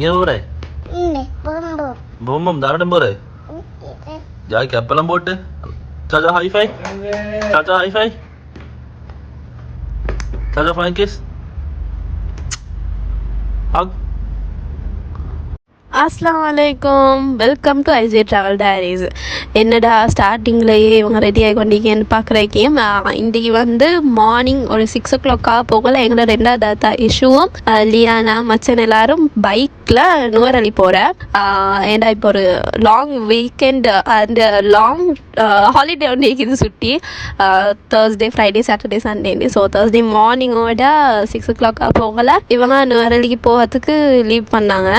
எங்கே போற? Boom boom தாராட்டம் போற? ஜாக்கி அப்பெல்லாம் போட்டு சாச்சா ஹைஃபை, சாச்சா ஹைஃபை, சாச்சா ஃபைன் கிஸ் ஹக். அஸ்ஸலாமு அலைக்கும், வெல்கம் டு ஐஜே ட்ராவல் டைரிஸ். என்னடா ஸ்டார்டிங்லேயே இவங்க ரெடி ஆகி கொண்டிருக்கேன்னு பார்க்குறக்கேன். இன்றைக்கி வந்து மார்னிங் ஒரு 6 o'clock போகல எங்களோட ரெண்டாவது தாத்தா இஷ்யூவும் லியானா மச்சன் எல்லாரும் பைக்கில் நுவரலி போகிறேன். ஏன்னா இப்போ ஒரு லாங் வீக்கெண்ட் அந்த லாங் ஹாலிடே ஒன்று இருக்குது சுட்டி, Thursday Friday Saturday Sunday. So Thursday மார்னிங்கோட 6 o'clock போகல இவங்க நுவரலிக்கு போகிறதுக்கு லீவ் பண்ணாங்க.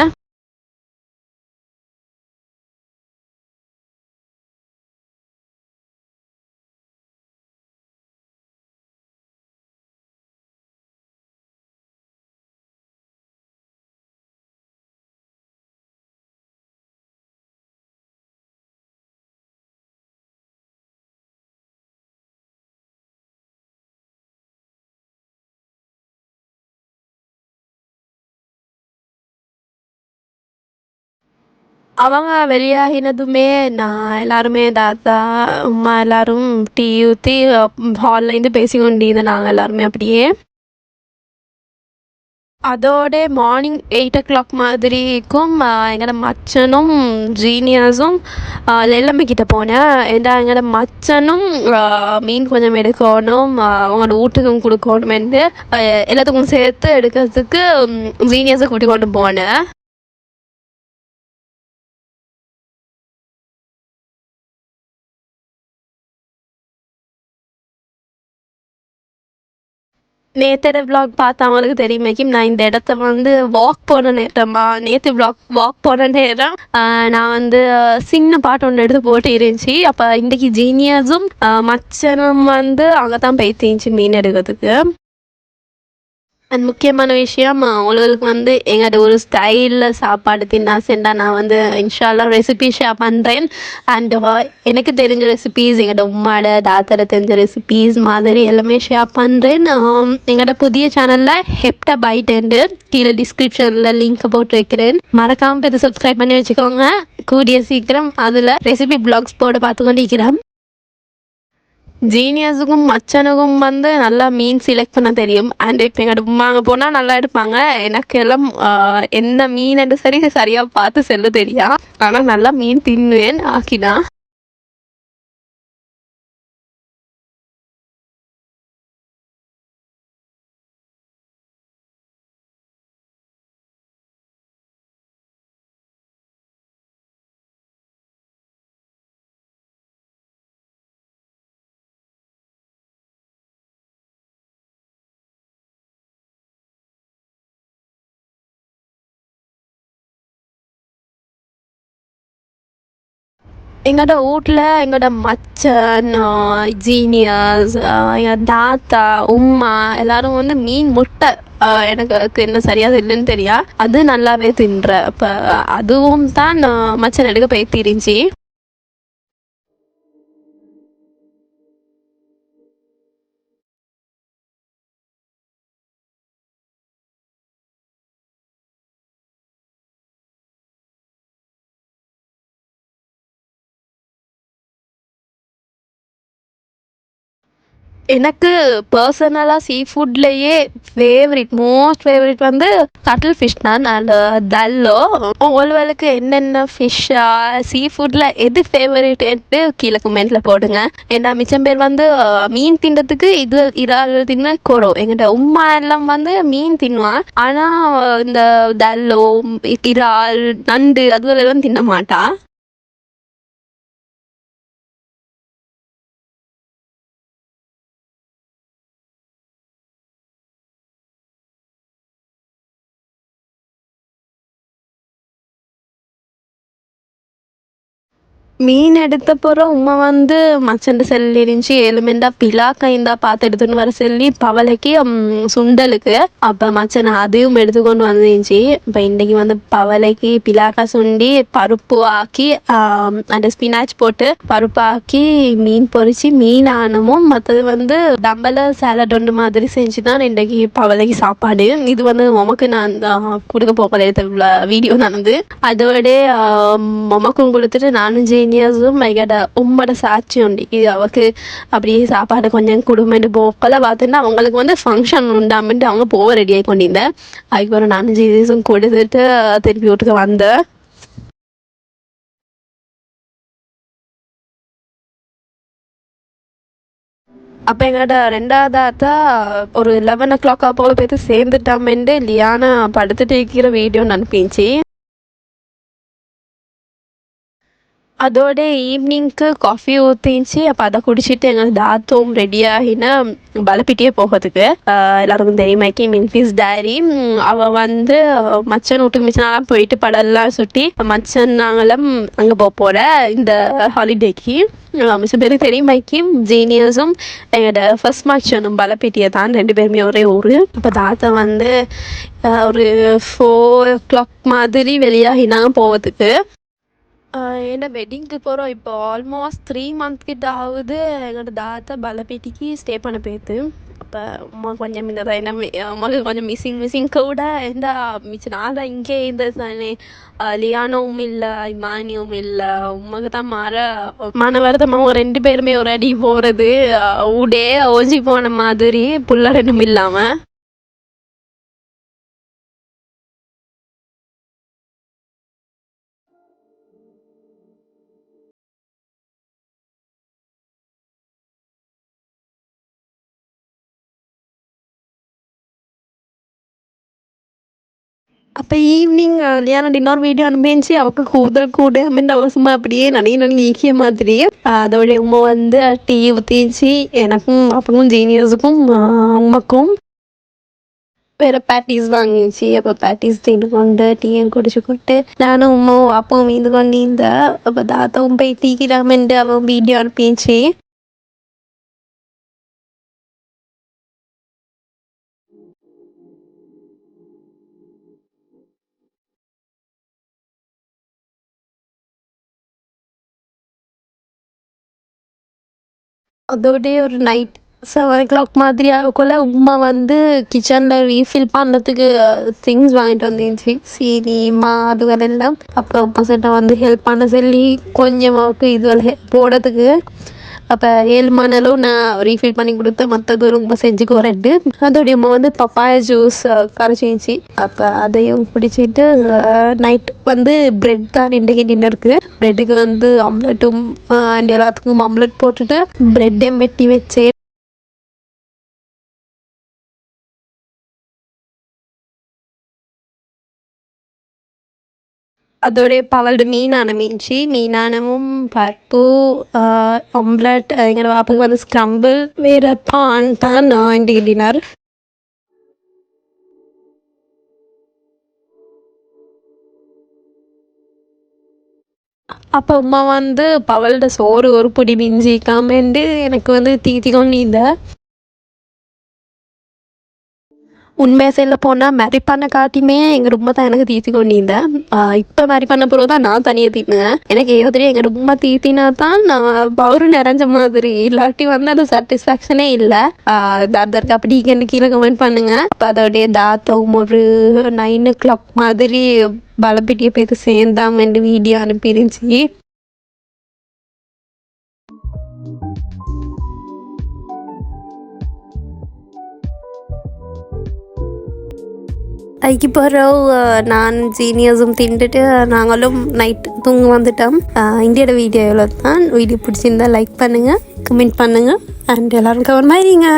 அவங்க வெளியாகினதுமே நான் எல்லாருமே தாத்தா அம்மா எல்லாரும் டீ ஊற்றி ஹால்லேருந்து பேசி கொண்டிருந்தோம் நாங்கள் எல்லாருமே அப்படியே. அதோட மார்னிங் 8 o'clock மாதிரிக்கும் எங்களோட மச்சனும் ஜீனியர்ஸும் லெல்லம்மை கிட்ட போனேன். ஏன்னா எங்களோட மச்சனும் மீன் கொஞ்சம் எடுக்கணும், அவங்களோட வீட்டுக்கும் கொடுக்கணுமென்று எல்லாத்துக்கும் சேர்த்து எடுக்கிறதுக்கு ஜீனியர்ஸை கூட்டி கொண்டு போனேன். நேத்தோட விளாக் பார்த்தவங்களுக்கு தெரியுமேக்கும் நான் இந்த இடத்த வந்து வாக் போன நேரமா நேற்று வாக் போன நேரம் நான் வந்து சின்ன பாட்டு ஒன்று எடுத்து போட்டு இருந்துச்சு. அப்போ இன்றைக்கி ஜீனியர்ஸும் மச்சனும் வந்து அங்கே தான் போயிட்டு இருந்துச்சு மீன் எடுக்கிறதுக்கு. அண்ட் முக்கியமான விஷயம் உங்களுக்கு வந்து எங்களோட ஒரு ஸ்டைலில் சாப்பாடு தின்னா சென்றா நான் வந்து இன்ஷால்லா ரெசிபி ஷேர் பண்ணுறேன். அண்ட் எனக்கு தெரிஞ்ச ரெசிபீஸ் எங்களோட உம்மாட தாத்தரை தெரிஞ்ச ரெசிபீஸ் மாதிரி எல்லாமே ஷேர் பண்ணுறேன். எங்களோட புதிய சேனலில் ஹெப்டா பைட் கீழே டிஸ்கிரிப்ஷனில் லிங்க் போட்டு வைக்கிறேன், மறக்காமல் போய் சப்ஸ்கிரைப் பண்ணி வச்சுக்கோங்க. கூடிய சீக்கிரம் அதில் ரெசிபி பிளாக்ஸ் போட பார்த்து கொண்டு இருக்கிறேன். ஜீனியஸுக்கும் மச்சனுக்கும் வந்து நல்லா மீன் செலக்ட் பண்ண தெரியும். அண்ட் இப்போ எங்கள் உமா அங்கே போனால் நல்லா எடுப்பாங்க. எனக்கு எல்லாம் என்ன மீன் என்று சரியாக பார்த்து செல்ல தெரியா, ஆனால் நல்லா மீன் தின்னுவேன் ஆக்கினா. எங்களோட வீட்டில் எங்களோட மச்சன் ஜீனியர்ஸ் எங்கள் தாத்தா உம்மா எல்லோரும் வந்து மீன் முட்டை எனக்கு என்ன சரியாக இல்லைன்னு தெரியா அது நல்லாவே தின்ற. இப்போ அதுவும் தான் மச்சன் எடுக்க போய் தெரிஞ்சு. எனக்கு பர்சனலாக சீ ஃபுட்லேயே மோஸ்ட் ஃபேவரெட் வந்து கட்டில் ஃபிஷ் தான். அண்ட் தல்லோ உங்களுக்கு என்னென்ன ஃபிஷ்ஷா சீ ஃபுட்டில் எது ஃபேவரெட்டு கீழே கமெண்ட்டில் போடுங்க. ஏன்னா மிச்சம் பேர் வந்து மீன் தின்றதுக்கு இது இறால் தின்ன கூடும். எங்கிட்ட உம்மா எல்லாம் வந்து மீன் தின்னுவான், ஆனால் இந்த தல்லோ இறால் நண்டு அதுவெல்லாம் தின்ன மாட்டா. மீன் எடுத்த போகிற உமா வந்து மச்சண்ட செல்லி இருந்துச்சு எலுமெண்டா பிலாக்கா இந்தா பார்த்து எடுத்துன்னு வர சொல்லி பவளைக்கு சுண்டலுக்கு அப்போ மச்சன் அதையும் எடுத்துக்கொண்டு வந்துருந்துச்சு. இப்போ இன்றைக்கி வந்து பவளைக்கு பிலாக்கா சுண்டி பருப்பு ஆக்கி அந்த ஸ்பினாச் போட்டு பருப்பு ஆக்கி மீன் பொரிச்சு மீன் ஆனமும் மற்றது வந்து டம்பல சேலட் ஒன்று மாதிரி செஞ்சு தான் இன்றைக்கி பவளைக்கு சாப்பாடு. இது வந்து உமக்கு நான் கொடுக்க போகிற வீடியோ நடந்து அதோட உமக்கும் கொடுத்துட்டு நானும் ஜீனியஸும் மைகட உம்மோட சாட்சி உண்டு இது அவருக்கு அப்படியே சாப்பாடு கொஞ்சம் குடும்பம் போக்கல பார்த்துட்டு அவங்களுக்கு வந்து ஃபங்க்ஷன் உண்டாமட்டு அவங்க போக ரெடி ஆகி கொண்டிருந்தேன். அதுக்கப்புறம் நானும் ஜீனியஸும் கொடுத்துட்டு திருப்பி வீட்டுக்கு வந்தேன். அப்போ எங்கள்கிட்ட ரெண்டாவதாத்தா ஒரு 11 o'clock போல் போய்த்து சேர்ந்துட்டாமேட்டு லியானா படுத்துட்டு இருக்கிற வீடியோ அனுப்பிச்சு. அதோட ஈவினிங்க்கு காஃபி ஊற்றிச்சு. அப்போ அதை குடிச்சிட்டு எங்கள் தாத்தும் ரெடியாகினா பலப்பிட்டியே போகிறதுக்கு எல்லாருக்கும் தெரியுமாக்கி மின்ஃபீஸ் டைரி அவள் வந்து மச்சன் வீட்டுக்கு மிச்சம் போயிட்டு படம்லாம் சுட்டி மச்சன் நாங்களும் அங்கே போகிற இந்த ஹாலிடேக்கு மிச்சம் பேருக்கு தெரியுமாக்கி ஜீனியர்ஸும் எங்களோட ஃபர்ஸ்ட் மச்சனும் பலப்பிட்டியை தான் 2 பேருமே ஒரே ஊர். இப்போ தாத்தா வந்து ஒரு 4 o'clock மாதிரி வெளியாகினாங்க போகிறதுக்கு. என்னோட வெட்டிங்க்கு போகிறோம். இப்போ ஆல்மோஸ்ட் 3 months கிட்ட ஆகுது. எங்களோட தாத்தா பலப்பேட்டிக்கு ஸ்டே பண்ண போயிடுது. அப்போ அம்மா கொஞ்சம் இந்த என்ன அம்மாவுக்கு கொஞ்சம் மிஸ்ஸிங் கூட எந்த மிச்சம் நான் தான் இங்கே இந்த லியானோவும் இல்லை இமானியும் இல்லை உமக்கு தான் மன வருத்தமாக 2 பேருமே ஒரு அடி போகிறது ஊடே ஓஞ்சி போன மாதிரி புள்ள 2 இல்லாமல். அப்போ ஈவினிங் லியானா டின்னர் வீடியோ அனுப்பிச்சு அவൾക്ക് கூட அப்படின்னு அவள் சும்மா அப்படியே நிறைய ஈக்கிய மாதிரி அதோடைய உமா வந்து டீ ஊற்றிச்சு எனக்கும் அப்பவும் ஜீனியர்ஸுக்கும் உமாக்கும் வேறு பேட்டிஸ் வாங்கிச்சு. அப்போ பேட்டிஸ் தின்னு கொண்டு டீயும் குடிச்சு கொண்டு நானும் உமாவும் அப்பவும் மீந்து கொண்டு இந்த அப்போ தாத்தாவும் போய் டீக்கிடாமன்ட்டு அவன் வீடியோ அனுப்பிச்சு. அதோடய ஒரு நைட் 7 o'clock மாதிரி ஆகக்குள்ள உமா வந்து கிச்சனில் ரீஃபில் பண்ணுறதுக்கு திங்ஸ் வாங்கிட்டு வந்துருந்துச்சு சீனி அதுகள் எல்லாம். அப்புறம் பசங்க வந்து ஹெல்ப் பண்ண சொல்லி கொஞ்சமாவுக்கு இதுவரை போடுறதுக்கு. அப்போ 7 மணிலும் நான் ரீஃபில் பண்ணி கொடுத்தேன். மற்றது ரொம்ப செஞ்சுக்கோறேன்ட்டு அதோடைய அம்மா வந்து பப்பாயா ஜூஸ் கரைச்சிச்சு. அப்போ அதையும் பிடிச்சிட்டு நைட் வந்து ப்ரெட் தான் இன்றைக்கி டின்னருக்கு. ப்ரெட்டுக்கு வந்து ஆம்லெட்டும் அண்ட் எல்லாத்துக்கும் ஆம்லெட் போட்டுட்டு ப்ரெட்டையும் வெட்டி வச்சேன். அதோடைய பவல்டு மீனானமும் பருப்பு ஆம்லெட் எங்களோட பாப்புக்கு வந்து ஸ்க்ரம்பிள் வேறு பான் தான் நான் டின்னர். அப்போ அம்மா வந்து பவல்ட சோறு ஒரு பொடி மிஞ்சிக்காமட்டு எனக்கு வந்து தீத்தி கொண்டிருந்த. உண்மையாக சொல்ல போனால் மேரி பண்ண காட்டியுமே எங்கள் ரொம்ப தான் எனக்கு தீத்தி கொண்டிருந்தேன். இப்போ மேரி பண்ண பிறகு தான் நான் தனியாக தீட்டினேன். எனக்கு ஏதோ எங்கள் ரொம்ப தீத்தினா தான் நான் பவுரு நிறைஞ்ச மாதிரி இல்லாட்டி வந்து அது சாட்டிஸ்ஃபேக்ஷனே இல்லை. தாத்தருக்கு அப்படி கீழே கமெண்ட் பண்ணுங்க. அப்போ அதோடைய தாத்தவும் ஒரு 9 o'clock மாதிரி பலப்பிட்டியை போய்த்து சேர்ந்தாமண்டு வீடியோ அனுப்பிருந்துச்சு. அதுக்கு பிறகு நான் ஜீனியர்ஸும் தின்னுட்டு நாங்களும் நைட் தூங்க வந்துட்டோம். இந்தியோட வீடியோவில் தான் வீடியோ பிடிச்சிருந்தா லைக் பண்ணுங்கள், கமெண்ட் பண்ணுங்கள் அண்ட் எல்லோரும் கவனமாக இருங்க.